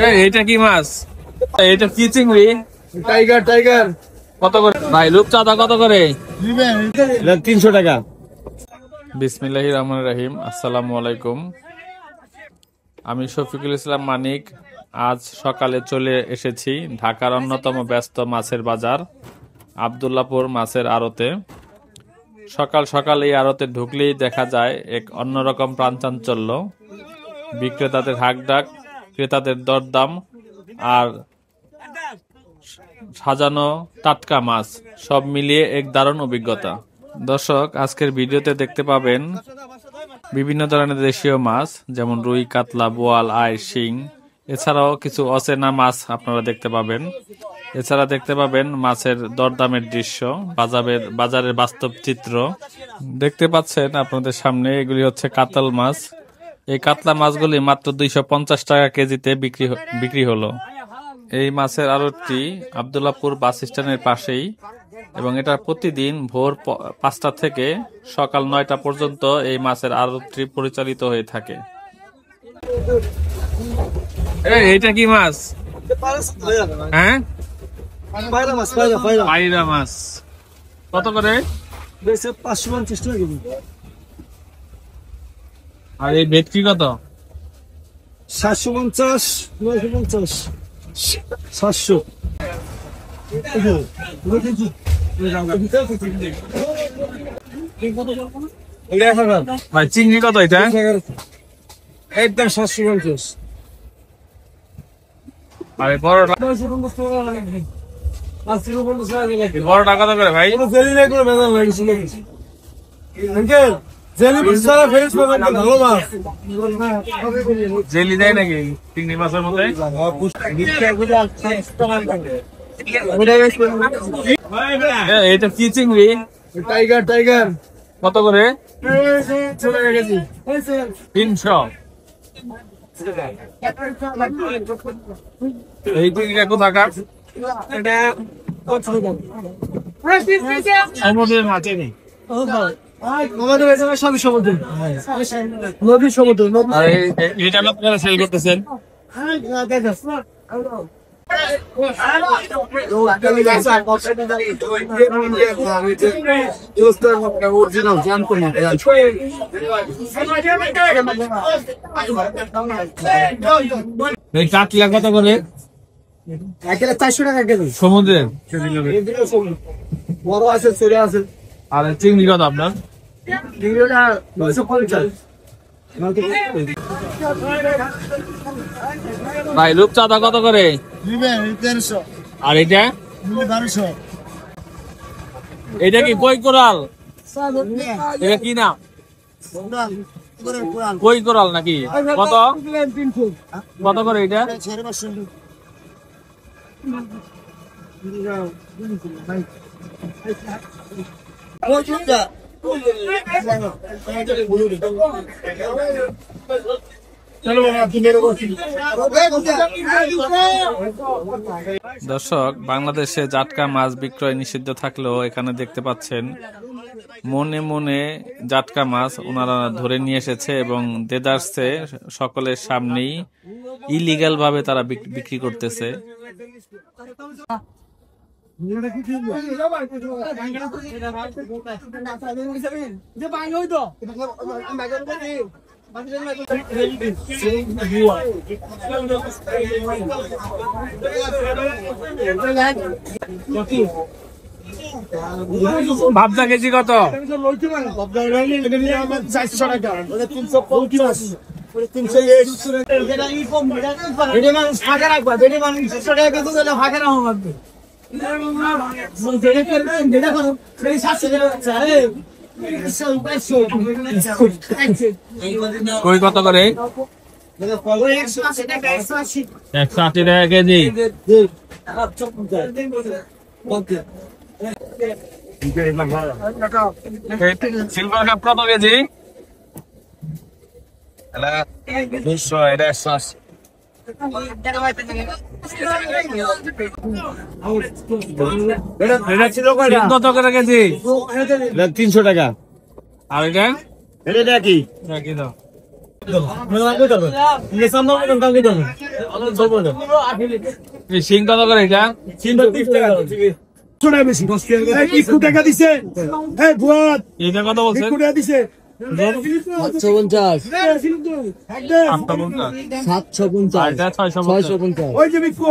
এইটা কি মাছ? এটা কি চিংড়ি? টাইগার টাইগার কত করে ভাই? রূপচাঁদা কত করে? 300 টাকা। বিসমিল্লাহির রহমানির রহিম। আসসালামু আলাইকুম। আমি শফিকুল ইসলাম মানিক। আজ সকালে চলে এসেছি ঢাকার অন্যতম ব্যস্ত মাছের বাজার আব্দুল্লাহপুর মাছের আড়তে। সকাল সকাল এই আড়তে ঢুকলেই দেখা যায় এক অন্যরকম প্রাণচাঞ্চল্য। বিক্রেতাদের হাঁকডাক, ক্রেতাদের দরদাম আর সাজানো টাটকা মাছ, সব মিলিয়ে এক দারুণ অভিজ্ঞতা। দর্শক, আজকের ভিডিওতে দেখতে পাবেন বিভিন্ন ধরনের দেশীয় মাছ, যেমন রুই, কাতলা, বোয়াল, আইড়, শিং। এছাড়াও কিছু অচেনা মাছ আপনারা দেখতে পাবেন। এছাড়া দেখতে পাবেন মাছের দরদামের দৃশ্য, বাজারের বাস্তব চিত্র। দেখতে পাচ্ছেন আপনাদের সামনে, এগুলি হচ্ছে কাতল মাছ। এই কাতলা মাছগুলি মাত্র 250 টাকা কেজিতে বিক্রি হলো। এই মাছের আড়তটি আব্দুল্লাহপুর বাস স্ট্যান্ডের পাশেই, এবং এটা প্রতিদিন ভোর 5টা থেকে সকাল 9টা পর্যন্ত এই মাছের আড়তটি পরিচালিত হয়ে থাকে। এইটা কি মাছ? হ্যাঁ, পায়রা মাছ। কত করে? 550 টাকা কেজি। আর এই ভেটকি কত? 750, 950, 700। ভাই চিংড়ি কত এটা? একদম 750। আরে বড়টা কত করে ভাই? জেলি দেয় নাকি চিংড়ি মাছের মধ্যে? এটা কি চিংড়ি? টাইগার টাইগার কত করে? 300। এই চিংড়িটা কোথাকার? সমুদ্রের মাঝে নেই, আমাদের এখানে সবই সমুদ্র, নদী সমুদ্র। আর এটা আপনারা সেল করতেছেন? কাতলা কত করে? 400 টাকা কেজি। সমুদ্রের বড় আছে, ছেলে আছে। আর চিংড়ি কত আপনার? চিংড়িটা 250। ভাই রূপচাঁদা কত করে? 300। আর এটা? 1200। এটা কি কই কোরাল? এটা কি নাম? কই কোরাল নাকি? কত কত করে এটা? দর্শক, বাংলাদেশে জাটকা মাছ বিক্রয় নিষিদ্ধ থাকলেও এখানে দেখতে পাচ্ছেন মনে মনে জাটকা মাছ ওনারা ধরে নিয়ে এসেছে, এবং দেদারসে সকলের সামনেই ইলিগাল ভাবে তারা বিক্রি করতেছে। ভাবনা কেজি কত? 400 টাকা। 350। কই কত করে? 180 টাকা কেজি। সিলভার কাপ কত কেজি? 200। এটা 180। কত করে কেজি? 300 টাকা। আর এটা? এটা কি? দাও। শিং কত করে এটা? টাকা দিছে এটা কত বলছেন? দিছে 750 750 এটা 650 ওই যে বিক্কু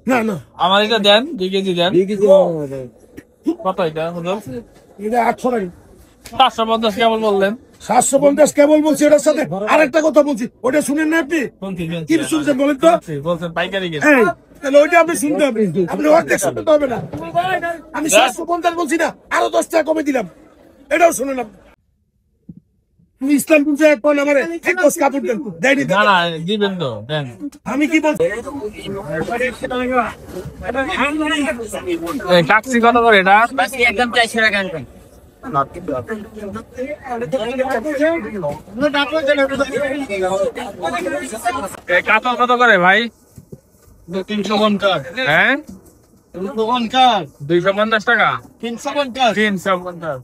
না না আমার এটা দেন 2 কেজি দেন। বিক্রি কত এটা হুজুর? এটা 800 টাকা 750 কেমন বললেন? 750 কেবল বলছি, এটার সাথে আরেকটা কথা বলছি, ওটা শুনেন না আপনি? কি শুনছেন বলেন তো? বলছেন পাইকারি কেজি। এই, তাহলে ওইটা আপনি শুনতে হবে, আপনি অর্ধেক শুনতে হবে না। আমি 750 বলছি না, আরো 10 টাকা কমে দিলাম, এটাও শুনেন আপনি। তুমি ইসলামপুর যে এক পয়েন্ট আমার এক বস কাপড় দেন, দেয়নি তো? না না দিবেন তো দেন। আমি কি বলছি? এই কাকসি কত করে এটা? একদম 400 টাকা আনবেন এই কাতল কত করে ভাই? 350 হ্যাঁ 250 টাকা 350 350।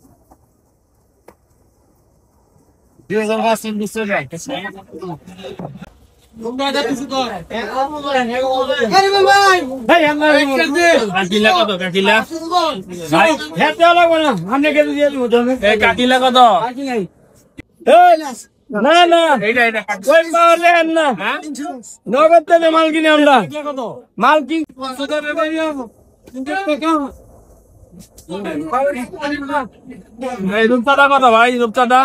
কাকিলা কত? কাকিলা এই কাকিলা কত? না না এইটা এটা ওই পাওয়া যায় না, হ্যাঁ নগদ থেকে মাল কিনে আমরা মাল কি এই রূপচাঁদা কত ভাই? রূপচাঁদা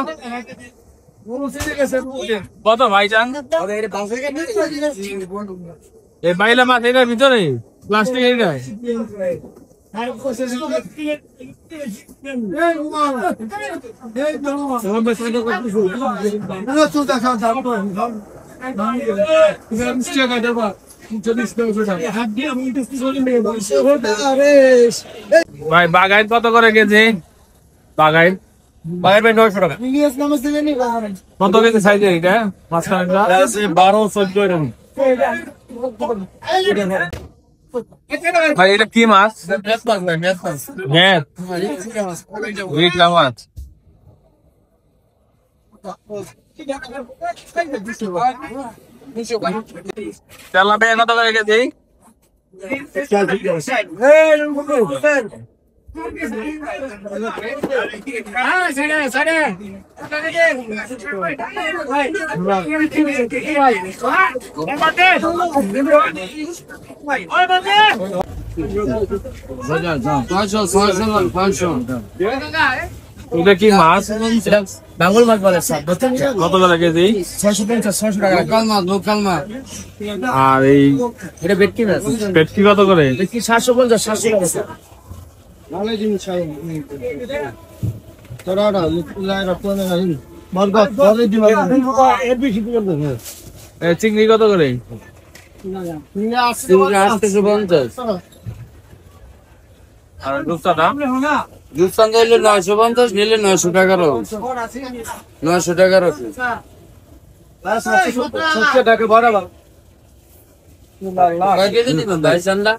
কত ভাই চান? এই বাইলা মাছ এটার ভিতরে প্লাস্টিক এটা ভাই বাগাইন কত করে কেজি? বাগাইন বাইরে 900 টাকা কত কেজি সাইজের এটা মাঝখানেটা? 12-14 এরকম। ভাই এটা কি মাছ? হ্যাঁ রিকলা মাছ। তেলাপিয়া কত করে কেজি? এটা কি মাছ? বাঙ্গুর মাছ বলে স্যার কত করে কেজি? 650 টাকা লোকাল মাছ আর এই এটা ভেটকি মাছ পেটকি কত করে? ভেটকি 750 700 টাকা স্যার চিংড়ি কত করে? 850 আর রূপচাঁদা? রূপচাঁদা হইলে 950 নিলে 900 টাকা 900 টাকা রাখো 700 টাকা বরাবর কয় কেজি নিবেন ভাই চান্দা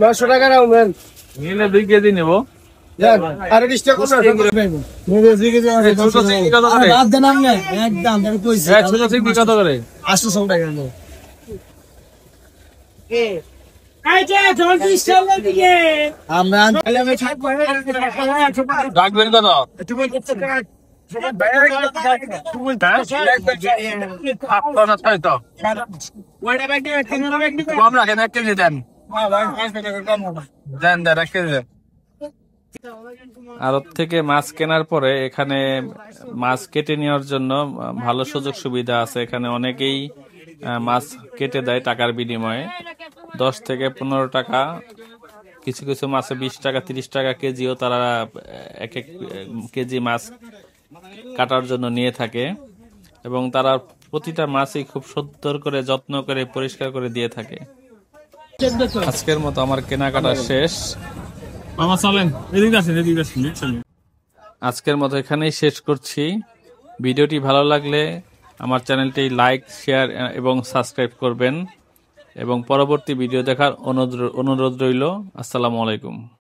900 টাকা রাও মেন নিলে 2 কেজি নেবো। আরে 20 টাকা করে ছোট চিংড়ি কত করে? বাদ দেন না একদম আমি কইছি ছোট চিংড়ি কত করে? 800 টাকা নেন আমরা রাখবেন কত? কম রাখেন 1 কেজি দেন। দেন দেন 1 কেজি দেন। আড়ত থেকে মাছ কেনার পরে এখানে মাছ কেটে নেওয়ার জন্য ভালো সুযোগ সুবিধা আছে। এখানে অনেকেই মাছ কেটে দেয় টাকার বিনিময়ে 10 থেকে 15 টাকা, কিছু কিছু মাছে 20 টাকা 30 টাকা কেজিও তারা এক এক কেজি মাছ কাটার জন্য নিয়ে থাকে এবং তারা প্রতিটা মাছই খুব সুন্দর করে যত্ন করে পরিষ্কার করে দিয়ে থাকে। আজকের মতো আমার কেনাকাটা শেষ। আজকের মতো এখানেই শেষ করছি। ভিডিওটি ভালো লাগলে আমার চ্যানেলটি লাইক শেয়ার এবং সাবস্ক্রাইব করবেন এবং পরবর্তী ভিডিও দেখার অনুরোধ রইল। আসসালামু আলাইকুম।